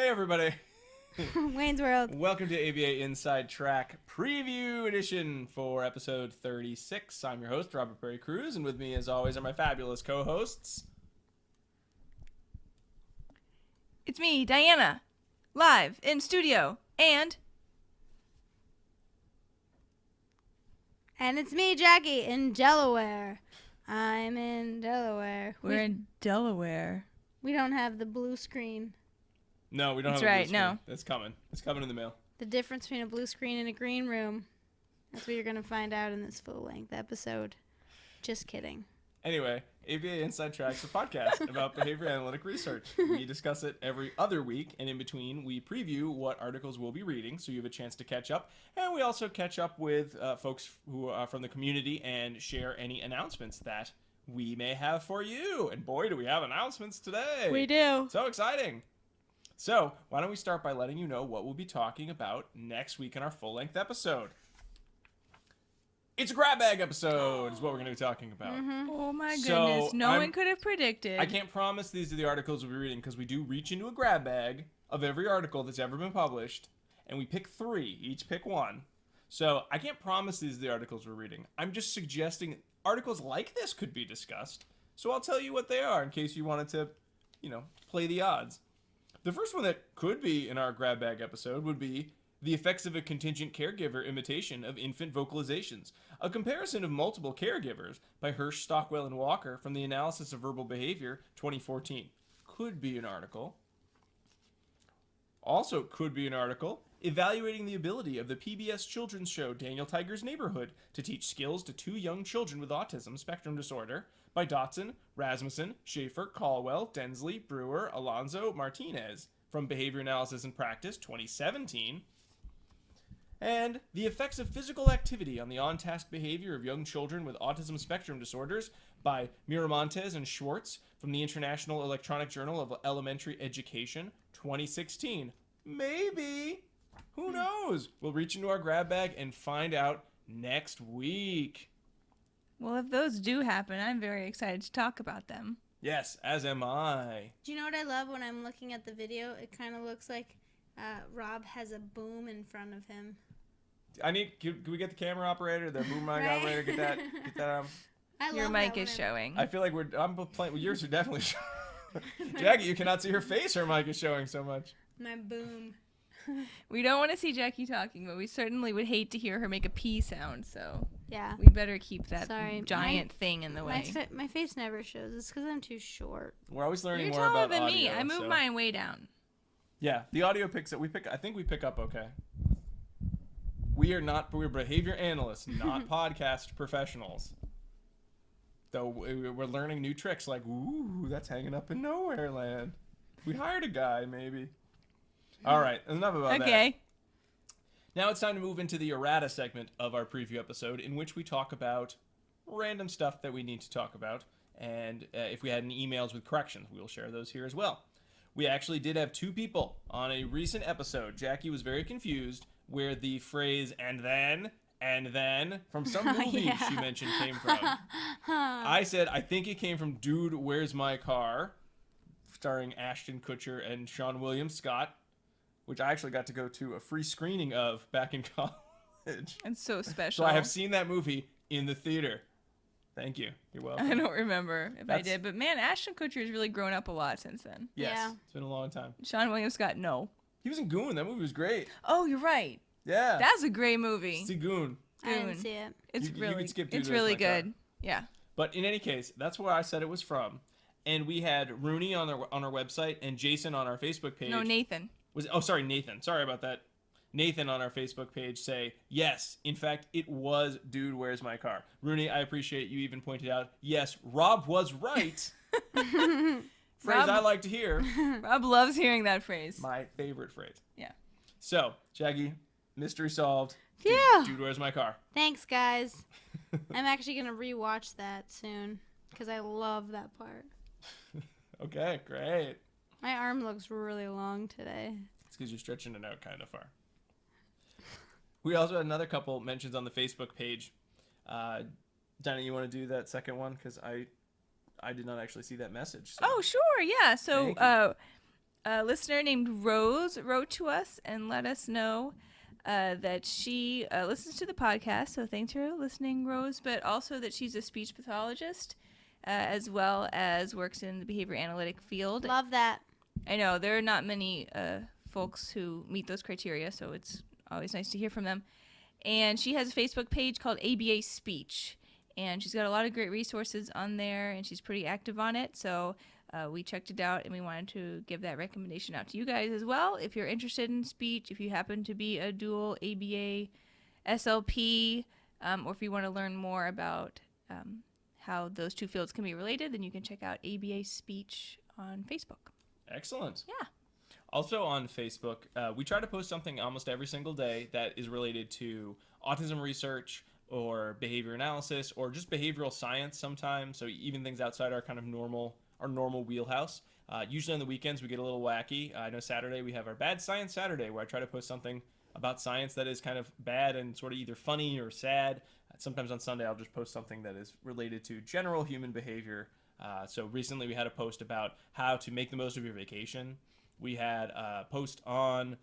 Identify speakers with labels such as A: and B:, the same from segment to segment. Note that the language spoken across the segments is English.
A: everybody.
B: Wayne's World.
A: Welcome to ABA Inside Track Preview Edition for episode 36. I'm your host, Robert Perry Cruz, and with me, as always, are my fabulous co-hosts.
C: It's me, Diana, live in studio, and
B: it's me, Jackie, in Delaware. I'm in Delaware.
C: we're in Delaware.
B: We don't have the blue screen.
A: No, we don't
C: That's
A: have a blue
C: right,
A: screen.
C: no.
A: It's coming. It's coming in the mail.
B: The difference between a blue screen and a green room. That's what you're going to find out in this full-length episode. Just kidding.
A: Anyway, ABA Inside Track's a podcast about behavior analytic research. We discuss it every other week, and in between, we preview what articles we'll be reading, so you have a chance to catch up. And we also catch up with folks who are from the community and share any announcements that we may have for you. And boy, do we have announcements today.
B: We do.
A: So exciting. So, why don't we start by letting you know what we'll be talking about next week in our full-length episode. It's a grab bag episode is what we're going to be talking about.
B: Mm-hmm.
C: Oh my
A: So,
C: goodness, no one could have predicted.
A: I can't promise these are the articles we'll be reading because we do reach into a grab bag of every article that's ever been published, and we pick 3, each pick 1. So, I can't promise these are the articles we're reading. I'm just suggesting articles like this could be discussed, so I'll tell you what they are in case you wanted to, play the odds. The first one that could be in our grab bag episode would be The Effects of a Contingent Caregiver Imitation of Infant Vocalizations, a comparison of multiple caregivers by Hirsh, Stockwell, and Walker from the Analysis of Verbal Behavior 2014. Could be an article. Also could be an article evaluating the ability of the PBS children's show Daniel Tiger's Neighborhood to teach skills to 2 young children with autism spectrum disorder by Dotson, Rasmussen, Shafer, Colwell, Densley, Brewer, Alonzo, Martinez from Behavior Analysis and Practice 2017. And The Effects of Physical Activity on the On-Task Behavior of Young Children with Autism Spectrum Disorders by Montes and Schwartz from the International Electronic Journal of Elementary Education 2016. Maybe. Who knows? We'll reach into our grab bag and find out next week.
C: Well, if those do happen, I'm very excited to talk about them.
A: Yes, as am I.
B: Do you know what I love when I'm looking at the video? It kind of looks like Rob has a boom in front of him.
A: Can we get the camera operator, the boom mic operator, get that
B: I
C: Your
B: love
C: mic
B: that
C: is showing.
A: I feel like I'm playing, yours are definitely showing. Jackie, you cannot see her face, her mic is showing so much.
B: My boom.
C: We don't want to see Jackie talking, but we certainly would hate to hear her make a P sound, so
B: Yeah.
C: we better keep that
B: Sorry,
C: giant thing in the way.
B: My face never shows. It's because I'm too short.
A: We're always learning
C: You're
A: more
C: taller
A: about
C: than
A: audio.
C: me. I moved
A: so-
C: mine way down.
A: Yeah, the audio picks up. I think we pick up okay. We're behavior analysts, not podcast professionals. Though we're learning new tricks like, ooh, that's hanging up in nowhere land. We hired a guy, maybe. All right, enough about that.
C: Okay.
A: Now it's time to move into the Errata segment of our preview episode, in which we talk about random stuff that we need to talk about, and if we had any emails with corrections, we'll share those here as well. We actually did have 2 people on a recent episode. Jackie was very confused where the phrase and then from some movie she mentioned came from. I said, I think it came from Dude, Where's My Car? Starring Ashton Kutcher and Sean William Scott, which I actually got to go to a free screening of back in college.
C: It's so special.
A: So I have seen that movie in the theater. Thank you. You're welcome.
C: I don't remember if I did, but man, Ashton Kutcher has really grown up a lot since then.
A: Yes,
B: Yeah.
A: It's been a long time.
C: Sean William Scott, no.
A: He was in Goon. That movie was great.
C: Oh, you're right.
A: Yeah.
C: That's a great movie.
A: See Goon.
B: I didn't
C: Goon.
B: see it.
C: It's
A: You
C: really,
A: could skip Dude,
C: it's
A: Where's
C: really
A: My Car?
C: good. Yeah.
A: But in any case, that's where I said it was from. And we had Rooney on our website and Jason on our Facebook page.
C: No, Nathan.
A: Nathan. Sorry about that. Nathan on our Facebook page say, yes, in fact, it was Dude, Where's My Car? Rooney, I appreciate you even pointed out, yes, Rob was right. Phrase
C: Rob-
A: I like to hear.
C: Rob loves hearing that phrase.
A: My favorite phrase.
C: Yeah.
A: So, Jackie, mystery solved.
B: Phew.
A: Dude, Where's My Car?
B: Thanks, guys. I'm actually going to rewatch that soon because I love that part.
A: Okay, great.
B: My arm looks really long today.
A: It's because you're stretching it out kind of far. We also had another couple mentions on the Facebook page. Dinah, you want to do that second one? Because I did not actually see that message. So.
C: Oh, sure. Yeah. So,
A: Thank
C: A listener named Rose wrote to us and let us know that she listens to the podcast. So thanks for listening, Rose. But also that she's a speech pathologist as well as works in the behavior analytic field.
B: Love that.
C: I know there are not many folks who meet those criteria, so it's always nice to hear from them. And she has a Facebook page called ABA Speech, and she's got a lot of great resources on there, and she's pretty active on it. So we checked it out, and we wanted to give that recommendation out to you guys as well. If you're interested in speech, if you happen to be a dual ABA SLP, or if you want to learn more about how those two fields can be related, then you can check out ABA Speech on Facebook.
A: Excellent.
C: Yeah.
A: Also on Facebook, we try to post something almost every single day that is related to autism research or behavior analysis or just behavioral science sometimes. So even things outside our kind of normal wheelhouse. Usually on the weekends we get a little wacky. I know Saturday we have our Bad Science Saturday where I try to post something about science that is kind of bad and sort of either funny or sad. Sometimes on Sunday I'll just post something that is related to general human behavior. So recently we had a post about how to make the most of your vacation. We had a post on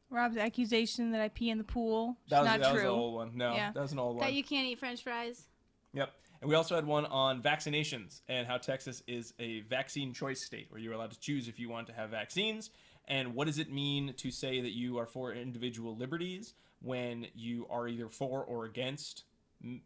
C: Rob's accusation that I pee in the pool.
A: that was
C: Not true.
A: an old one. No,
C: Yeah.
A: that was an old one.
B: That you can't eat French fries.
A: Yep. And we also had one on vaccinations and how Texas is a vaccine choice state where you're allowed to choose if you want to have vaccines. And what does it mean to say that you are for individual liberties when you are either for or against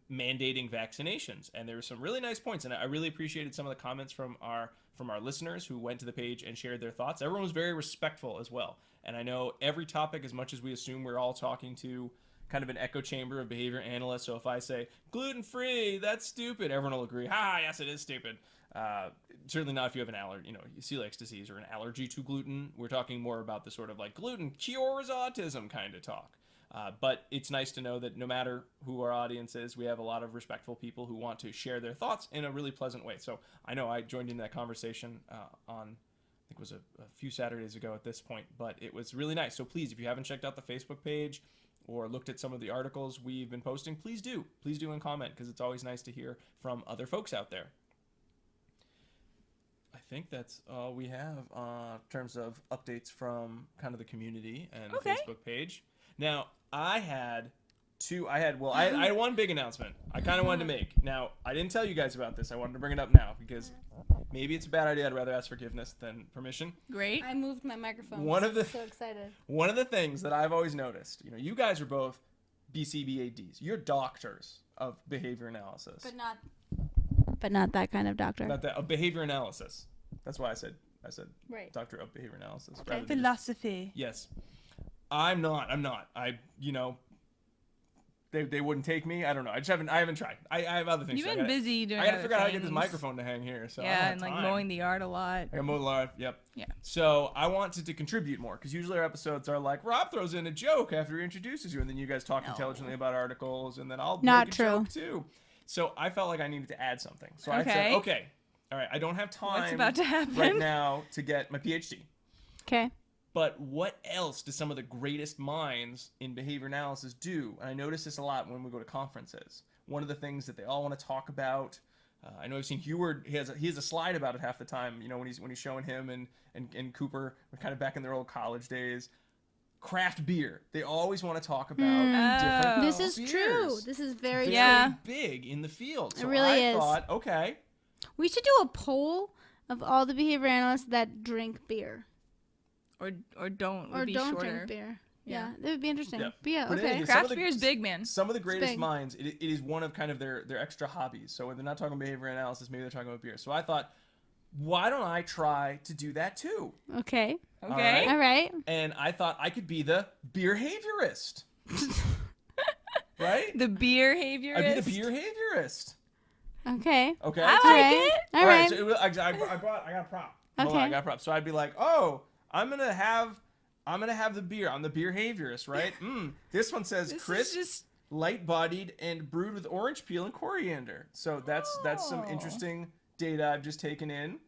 A: mandating vaccinations? And there were some really nice points, and I really appreciated some of the comments from our listeners who went to the page and shared their thoughts. Everyone was very respectful as well. And I know every topic, as much as we assume we're all talking to kind of an echo chamber of behavior analysts. So if I say gluten-free, that's stupid, everyone will agree, yes, it is stupid. Certainly not if you have an celiac disease or an allergy to gluten. We're talking more about the sort of like gluten cures autism kind of talk. But it's nice to know that no matter who our audience is, we have a lot of respectful people who want to share their thoughts in a really pleasant way. So I know I joined in that conversation on, I think it was a few Saturdays ago at this point, but it was really nice. So please, if you haven't checked out the Facebook page or looked at some of the articles we've been posting, please do and comment, because it's always nice to hear from other folks out there. I think that's all we have in terms of updates from kind of the community and the Facebook page. Now, I had one big announcement I kind of wanted to make. Now, I didn't tell you guys about this. I wanted to bring it up now because maybe it's a bad idea. I'd rather ask forgiveness than permission.
C: Great.
B: I moved my microphone. I'm so excited.
A: One of the things that I've always noticed, you guys are both BCBADs. You're doctors of behavior analysis.
B: But not that kind of doctor.
A: Not that, of behavior analysis. That's why I said
B: right.
A: Doctor of behavior analysis.
B: Okay.
C: Philosophy.
A: Yes. I'm not. They wouldn't take me. I don't know. I haven't tried. I have other things.
C: You've been busy doing
A: I gotta
C: other
A: figure out how to get this
C: things.
A: microphone to hang here. So
C: yeah, and like mowing the yard a lot.
A: I mow the yard. Yep.
C: Yeah.
A: So I wanted to contribute more because usually our episodes are like Rob throws in a joke after he introduces you, and then you guys talk intelligently about articles, and then I'll
B: Not
A: make a
B: true.
A: joke too. So I felt like I needed to add something. So I said, okay, all right, I don't have time
C: What's about to happen
A: right now to get my PhD.
B: Okay.
A: But what else do some of the greatest minds in behavior analysis do? And I notice this a lot when we go to conferences. One of the things that they all want to talk about, I know I've seen Heward, he has a slide about it half the time, when he's showing him and Cooper, kind of back in their old college days. Craft beer. They always want to talk about different
B: This is
A: beers.
B: true. This is very
A: big in the field. So
B: it really
A: I
B: is.
A: thought, okay.
B: We should do a poll of all the behavior analysts that drink beer.
C: Or don't would
B: Or
C: be
B: don't
C: shorter.
B: drink beer.
C: Yeah.
B: That would be interesting.
A: Yeah.
B: But yeah,
A: But
B: okay.
A: anyway,
C: Craft beer is big, man.
A: Some of the greatest
B: big.
A: minds, it is one of kind of their extra hobbies. So when they're not talking behavior analysis, maybe they're talking about beer. So I thought, why don't I try to do that too?
B: Okay.
C: Okay.
B: All right.
A: And I thought I could be the BEERhaviorist. Right?
C: The BEERhaviorist.
A: I'd be the BEERhaviorist.
B: Okay.
A: Okay.
C: I
A: So-
C: like it.
B: All right.
A: So I got a prop. Hold on,
B: Okay.
A: I got a prop. So I'd be like, oh, I'm gonna have the beer. I'm the BEERhaviorist, right? This one says
C: This
A: crisp,
C: is just
A: light-bodied, and brewed with orange peel and coriander. So that's some
C: Oh.
A: interesting data I've just taken in.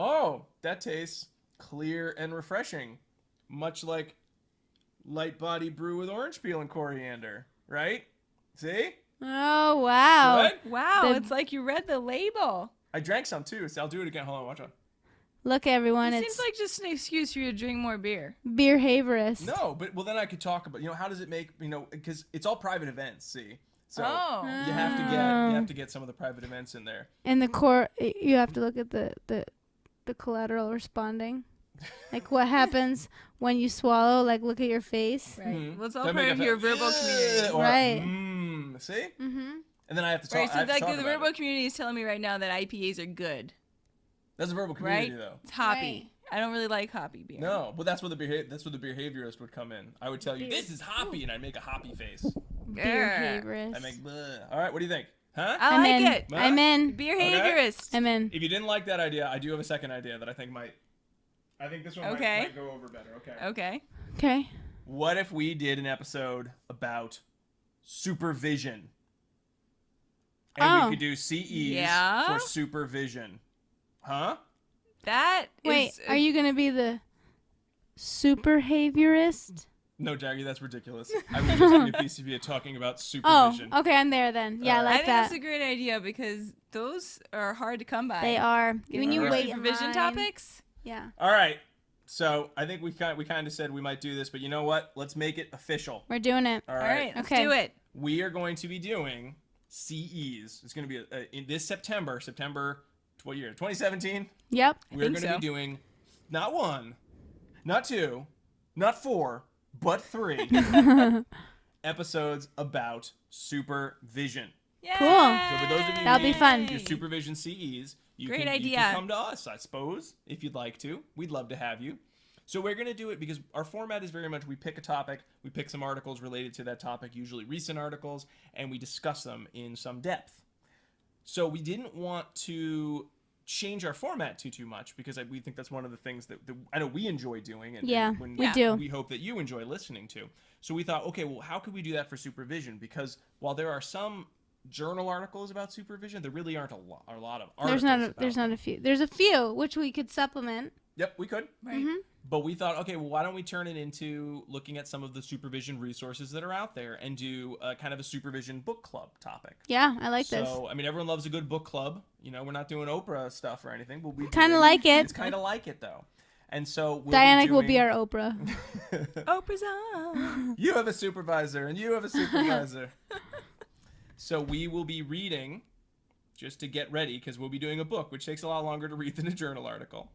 A: Oh, that tastes clear and refreshing, much like light-bodied brew with orange peel and coriander, right? See?
B: Oh wow.
A: Good?
C: wow.
B: The-
C: It's like you read the label.
A: I drank some too, so I'll do it again. Hold on, watch on.
B: Look, everyone,
C: It
B: it's
C: seems like just an excuse for you to drink more beer.
B: BEERhaviorist.
A: No, but well, then I could talk about how does it make because it's all private events. See, so you have to get some of the private events in there.
B: In the core, you have to look at the collateral responding. Like what happens when you swallow, like look at your face.
C: Right.
A: Mhm.
C: Well, it's all
A: Don't
C: part
A: make
C: of
A: a
C: your
A: fa-
C: verbal community.
A: Or,
B: Right.
A: See?
B: Mm-hmm.
A: And then I have to talk.
C: Right,
A: I
C: so
A: have to
C: like
A: talk
C: the
A: about
C: verbal
A: it.
C: community is telling me right now that IPAs are good.
A: That's a verbal community,
C: Right?
A: though.
C: It's hoppy.
B: Right.
C: I don't really like hoppy beer.
A: No, but that's where the BEERhaviorist would come in. I would tell you this is hoppy, and I'd make a hoppy face.
B: BEERhaviorist.
A: I make. Bleh. All right, what do you think? Huh?
C: I
B: I'm
C: like
B: in.
C: it.
B: I'm in.
C: BEERhaviorist.
B: I'm in.
A: If you didn't like that idea, I do have a second idea that I think might. I think this one might go over better. Okay.
C: Okay.
B: Okay.
A: What if we did an episode about supervision? And we could do CEs for supervision. Huh?
C: That
B: Wait,
C: is.
B: are you gonna be the superviorist?
A: No, Jackie, that's ridiculous. I would just be talking about supervision.
B: Oh, okay, I'm there then. Yeah, I
A: Alright.
B: like
C: I think
B: that.
C: that's a great idea because those are hard to come by.
B: They are. When you
A: Alright.
B: wait in
C: supervision
B: line.
C: topics.
B: Yeah,
A: All right. So I think we kind of said we might do this, but you know what? Let's make it official.
B: we're doing it.
A: All
C: All
A: right.
C: right, let's
B: Okay.
C: do it.
A: We are going to be doing CEs. It's going to be in this September, what year? 2017.
B: Yep.
A: We're
C: think
A: going to
C: so.
A: be doing not 1, not 2, not 4, but 3 episodes about supervision.
C: Yeah.
B: Cool.
A: So for those of you
B: That'll
A: who
B: be
A: need
B: fun.
A: your supervision CEs, you
C: Great
A: can
C: idea.
A: come to us, I suppose, if you'd like to. We'd love to have you. So we're going to do it because our format is very much we pick a topic, we pick some articles related to that topic, usually recent articles, and we discuss them in some depth. So we didn't want to change our format too much because we think that's one of the things that I know we enjoy doing. And
B: Yeah,
A: and
B: we do.
A: We hope that you enjoy listening to. So we thought, okay, well, how could we do that for supervision? Because while there are some journal articles about supervision, there really aren't a lot of articles.
B: There's not a few. There's a few which we could supplement.
A: Yep, we could.
C: Right.
A: But we thought, okay, well, why don't we turn it into looking at some of the supervision resources that are out there and do kind of a supervision book club topic.
B: Yeah, I like this.
A: So, I mean, everyone loves a good book club. You know, we're not doing Oprah stuff or anything, but we
B: Kind of like it.
A: It's kind of like it, though. And so we'll
B: Diana will be our Oprah.
C: Oprah's on.
A: You have a supervisor, and you have a supervisor. So we will be reading, just to get ready, because we'll be doing a book, which takes a lot longer to read than a journal article.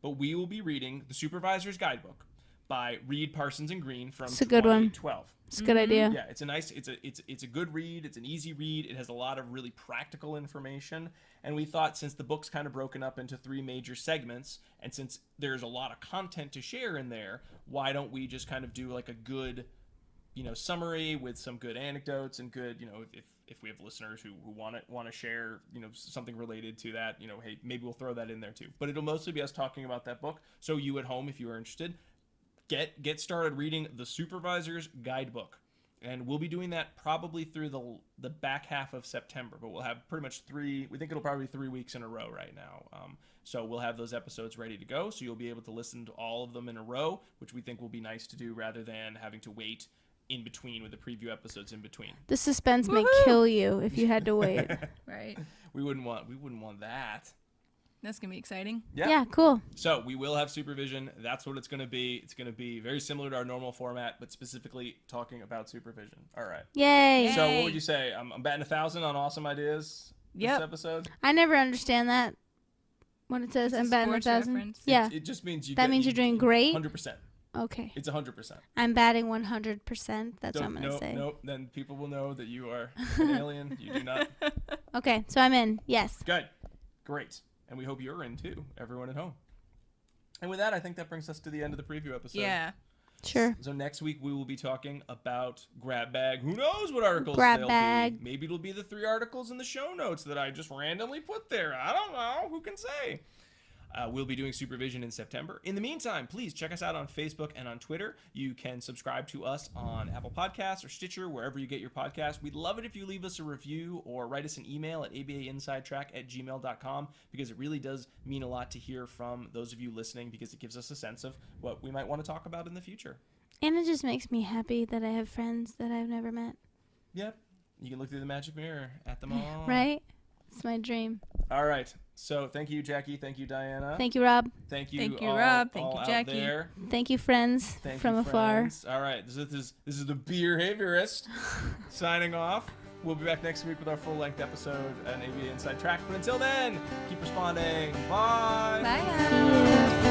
A: But we will be reading the Supervisors Guidebook by Reed, Parsons, and Green from
B: It's a good one.
A: 2012.
B: It's a good idea.
A: Yeah, it's a good read. It's an easy read. It has a lot of really practical information. And we thought since the book's kind of broken up into 3 major segments, and since there's a lot of content to share in there, why don't we just kind of do like a good, summary with some good anecdotes and good, if we have listeners who want to share, something related to that, hey, maybe we'll throw that in there too. But it'll mostly be us talking about that book. So you at home, if you are interested, get started reading the Supervisors Guidebook. And we'll be doing that probably through the back half of September. But we'll have pretty much we think it'll probably be 3 weeks in a row right now. So we'll have those episodes ready to go. So you'll be able to listen to all of them in a row, which we think will be nice to do rather than having to wait in between with the preview episodes in between.
B: The suspense may kill you if you had to wait.
C: Right.
A: We wouldn't want that.
C: That's gonna be exciting.
B: Yeah, cool.
A: So we will have supervision. That's what it's going to be. It's going to be very similar to our normal format, but specifically talking about supervision. All right.
B: Yay.
A: So what would you say? I'm batting 1,000 on awesome ideas this episode.
B: I never understand that when it says
C: It's a
B: I'm batting
C: sports
B: 1,000.
C: reference.
B: Yeah.
A: It just means
B: That means you're doing great?
A: 100%.
B: Okay.
A: It's 100%.
B: I'm batting 100%. That's what I'm going to say.
A: Nope. Then people will know that you are an alien. You do not.
B: Okay, so I'm in. Yes.
A: Good. Great. And we hope you're in too, everyone at home. And with that, I think that brings us to the end of the preview episode.
C: Yeah.
B: Sure.
A: So next week we will be talking about Grab Bag. Who knows what articles
B: Grab
A: they'll
B: Bag.
A: be? Maybe it'll be the 3 articles in the show notes that I just randomly put there. I don't know. Who can say? We'll be doing supervision in September. In the meantime, please check us out on Facebook and on Twitter. You can subscribe to us on Apple Podcasts or Stitcher, wherever you get your podcast. We'd love it if you leave us a review or write us an email at abainsidetrack@gmail.com because it really does mean a lot to hear from those of you listening because it gives us a sense of what we might want to talk about in the future.
B: And it just makes me happy that I have friends that I've never met.
A: Yep. You can look through the magic mirror at them all.
B: Right? It's my dream.
A: All right. So thank you, Jackie. Thank you, Diana.
B: Thank you, Rob.
A: Thank you,
C: Thank you,
A: all,
C: Rob. Thank
A: all
C: you,
A: out
C: Jackie.
A: there.
B: Thank you, friends
A: Thank
B: from
A: you,
B: afar.
A: friends. All right. This is the BEERhaviorist signing off. We'll be back next week with our full-length episode, an ABA Inside Track. But until then, keep responding. Bye.
C: Bye, guys.
B: See you.